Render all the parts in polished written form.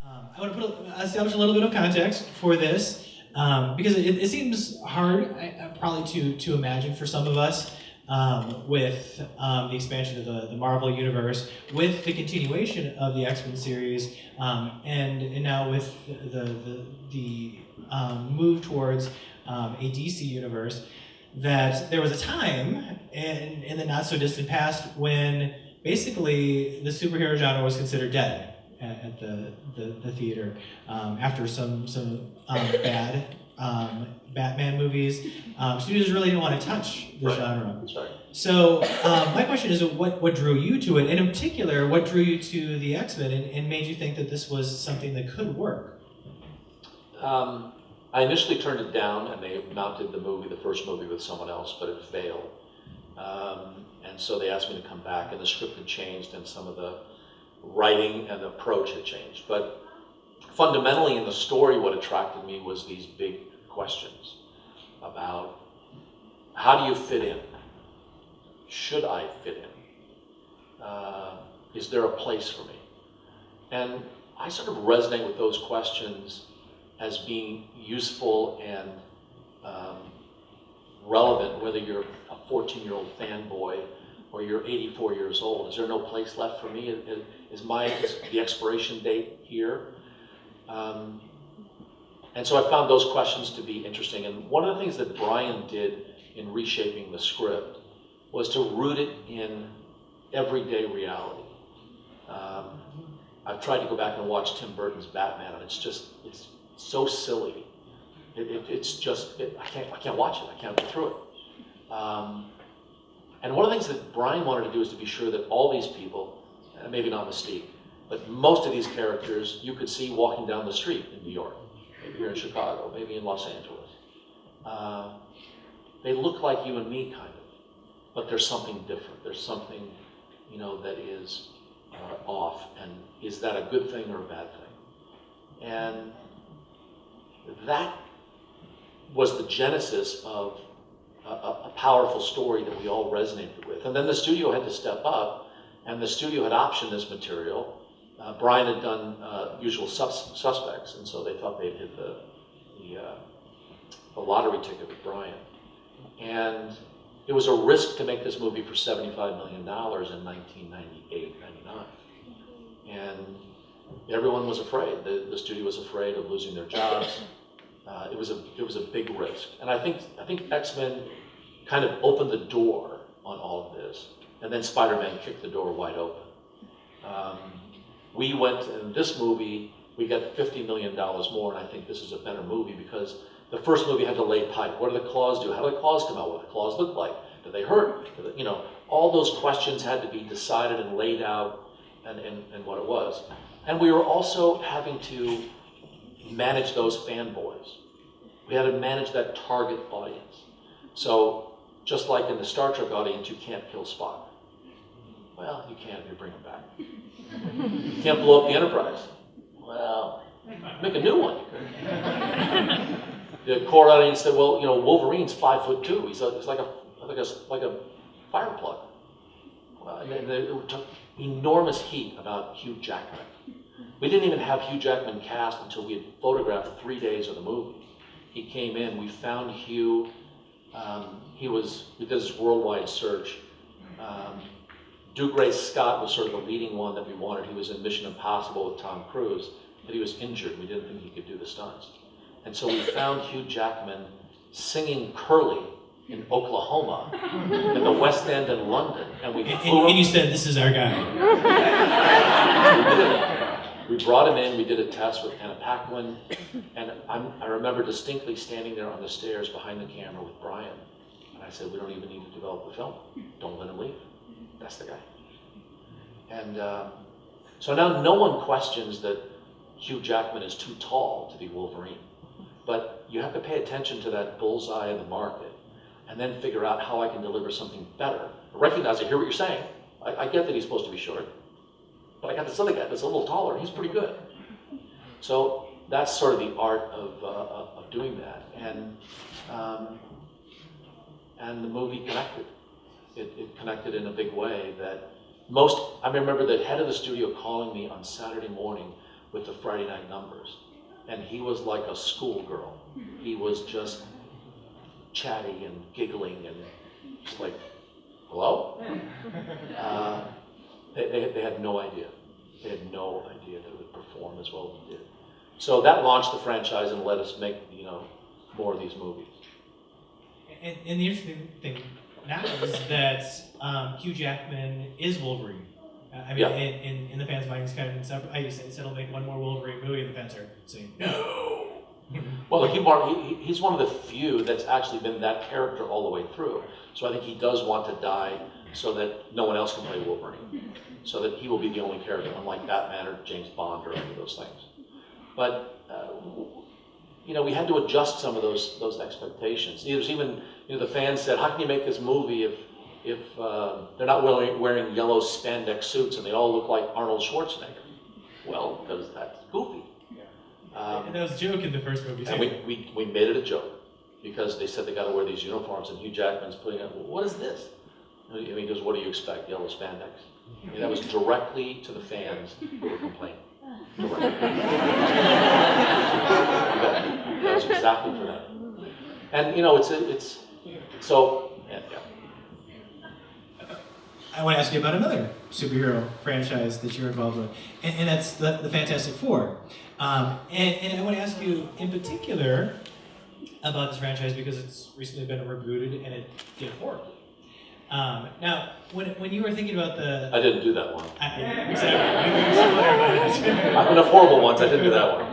I want to establish a little bit of context for this, because it seems hard, probably to imagine for some of us, with the expansion of the Marvel universe, with the continuation of the X-Men series, and now with the move towards a DC universe, that there was a time in the not so distant past when basically the superhero genre was considered dead at the theater, after some bad Batman movies. Studios really didn't want to touch the genre. That's right. So my question is, what drew you to it? And in particular, what drew you to the X-Men and made you think that this was something that could work? I initially turned it down, and they mounted the first movie with someone else, but it failed. And so they asked me to come back, and the script had changed, and some of the writing and the approach had changed. But fundamentally in the story, what attracted me was these big questions about how do you fit in? Should I fit in? Is there a place for me? And I sort of resonate with those questions as being useful and relevant, whether you're a 14-year-old fanboy or you're 84 years old. Is there no place left for me? Is the expiration date here? And so I found those questions to be interesting. And one of the things that Brian did in reshaping the script was to root it in everyday reality. I've tried to go back and watch Tim Burton's Batman, and it's so silly. I can't watch it. I can't get through it. And one of the things that Brian wanted to do is to be sure that all these people, maybe not Mystique, but most of these characters you could see walking down the street in New York, maybe here in Chicago, maybe in Los Angeles. They look like you and me, kind of, but there's something different. There's something, that is off. And is that a good thing or a bad thing? And that was the genesis of a powerful story that we all resonated with. And then the studio had to step up, and the studio had optioned this material. Brian had done Usual Suspects, and so they thought they'd hit the lottery ticket with Brian. And it was a risk to make this movie for $75 million in 1998, 99. And everyone was afraid. The studio was afraid of losing their jobs. It was a big risk. And I think X-Men kind of opened the door on all of this. And then Spider-Man kicked the door wide open. We went, in this movie, we got $50 million more, and I think this is a better movie because the first movie had to lay pipe. What do the claws do? How do the claws come out? What do the claws look like? Do they hurt? All those questions had to be decided and laid out and what it was. And we were also having to manage those fanboys. We had to manage that target audience. So just like in the Star Trek audience, you can't kill Spock. Well, you can if you bring him back. You can't blow up the Enterprise. Well, make a new one. The core audience said, well, Wolverine's 5'2". He's like a fire plug. Well, and they took enormous heat about Hugh Jackman. We didn't even have Hugh Jackman cast until we had photographed 3 days of the movie. He came in, we found Hugh, we did this worldwide search. Dougray Scott was sort of the leading one that we wanted. He was in Mission Impossible with Tom Cruise, but he was injured. We didn't think he could do the stunts. And so we found Hugh Jackman singing Curly in Oklahoma, in the West End in London. And you said, this is our guy. We brought him in, we did a test with Anna Paquin, and I remember distinctly standing there on the stairs behind the camera with Brian. And I said, we don't even need to develop the film. Don't let him leave. That's the guy. And so now no one questions that Hugh Jackman is too tall to be Wolverine. But you have to pay attention to that bullseye in the market and then figure out how I can deliver something better. Recognize, I hear what you're saying. I get that he's supposed to be short, but I got this other guy that's a little taller. He's pretty good. So that's sort of the art of doing that. And the movie connected. It connected in a big way that I remember the head of the studio calling me on Saturday morning with the Friday night numbers. And he was like a schoolgirl. He was just chatty and giggling and just like, hello? They had no idea. They had no idea that it would perform as well as it did. So that launched the franchise and let us make, more of these movies. And the interesting thing now is that Hugh Jackman is Wolverine. In the fans' mind, he's kind of separate. I used to say, he'll make one more Wolverine movie, and the fans are saying, no. Well, he's one of the few that's actually been that character all the way through. So I think he does want to die so that no one else can play Wolverine. So that he will be the only character, unlike Batman or James Bond or any of those things. But, we had to adjust some of those expectations. There's even, the fans said, how can you make this movie if they're not wearing yellow spandex suits and they all look like Arnold Schwarzenegger? Well, because that's goofy. And that was a joke in the first movie, too. And we made it a joke because they said they got to wear these uniforms, and Hugh Jackman's putting up, what is this? And he goes, what do you expect, yellow spandex? I mean, that was directly to the fans who were complaining. Directly. That was exactly for that. And it's so yeah. I want to ask you about another superhero franchise that you're involved with, and that's the Fantastic Four. And I want to ask you in particular about this franchise because it's recently been rebooted and it did horribly. Now, when you were thinking about I didn't do that one. Exactly. I've been a horrible ones. I didn't do that one.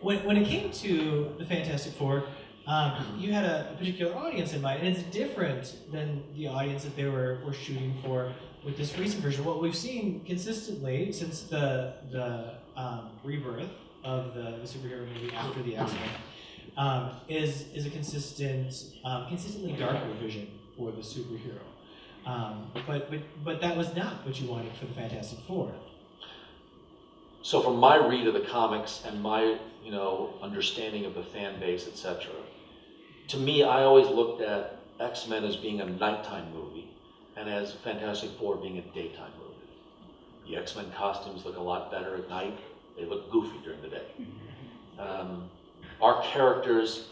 When it came to the Fantastic Four, you had a particular audience in mind, and it's different than the audience that they were shooting for with this recent version. What we've seen consistently since the rebirth of the superhero movie after the X-Men is a consistently darker vision for the superhero. But that was not what you wanted for the Fantastic Four. So from my read of the comics and my understanding of the fan base, etc., to me, I always looked at X-Men as being a nighttime movie and as Fantastic Four being a daytime movie. The X-Men costumes look a lot better at night. They look goofy during the day. Our characters,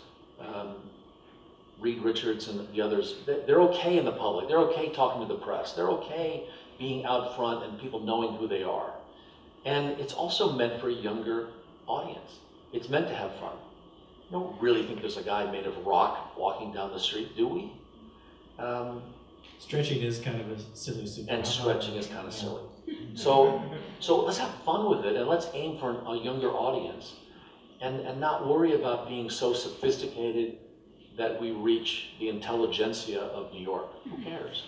Reed Richards and the others, they're okay in the public. They're okay talking to the press. They're okay being out front and people knowing who they are. And it's also meant for a younger audience. It's meant to have fun. I don't really think there's a guy made of rock walking down the street, do we? Stretching is kind of a silly superpower. And stretching is kind of silly. So let's have fun with it and let's aim for a younger audience and not worry about being so sophisticated that we reach the intelligentsia of New York. Who cares?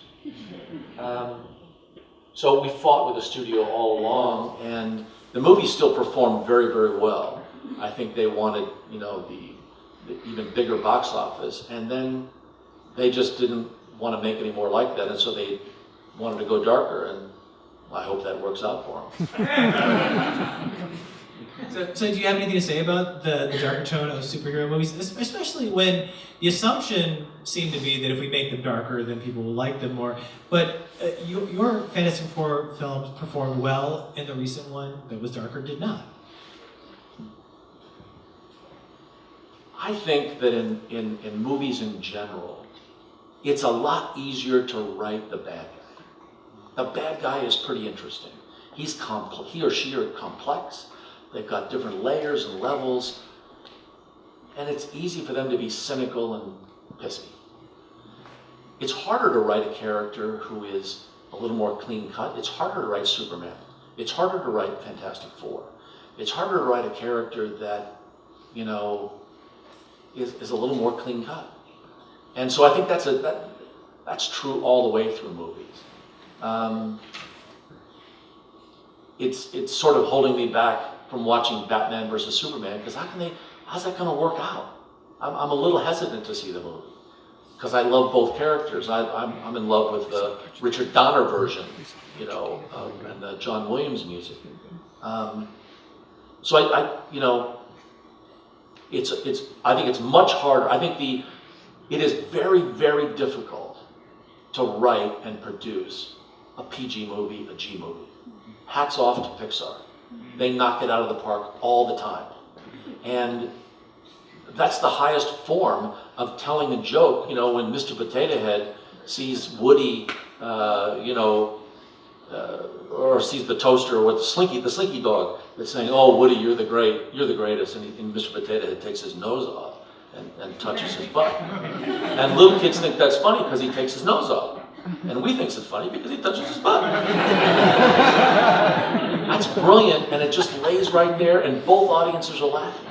So we fought with the studio all along, and the movie still performed very, very well. I think they wanted, the even bigger box office, and then they just didn't want to make any more like that, and so they wanted to go darker, and I hope that works out for them. So do you have anything to say about the darker tone of superhero movies, especially when the assumption seemed to be that if we make them darker, then people will like them more? But your Fantastic Four films performed well, and the recent one that was darker did not. I think that in movies in general, it's a lot easier to write the bad guy. The bad guy is pretty interesting. He or she are complex. They've got different layers and levels, and it's easy for them to be cynical and pissy. It's harder to write a character who is a little more clean cut. It's harder to write Superman. It's harder to write Fantastic Four. It's harder to write a character that, is a little more clean cut. And so I think that's true all the way through movies. It's sort of holding me back from watching Batman versus Superman, because how's that going to work out? I'm a little hesitant to see the movie, because I love both characters. I'm in love with the Richard Donner version, and the John Williams music. So I think it's much harder. I think it is very, very difficult to write and produce a PG movie, a G movie. Hats off to Pixar. They knock it out of the park all the time. And that's the highest form of telling a joke. You know, when Mr. Potato Head sees Woody, or sees the toaster with the slinky dog that's saying, "Oh, Woody, you're the greatest," and Mr. Potato Head takes his nose off and touches his butt. And little kids think that's funny because he takes his nose off. And we think it's funny because he touches his butt. That's brilliant, and it just lays right there, and both audiences are laughing.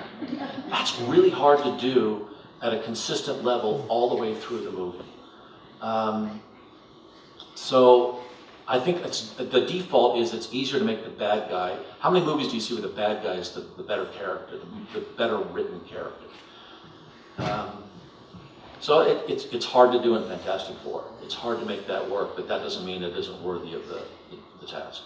That's really hard to do at a consistent level all the way through the movie. So I think the default is it's easier to make the bad guy. How many movies do you see where the bad guy is the better character, the better written character? So it's hard to do in Fantastic Four. It's hard to make that work, but that doesn't mean it isn't worthy of the task.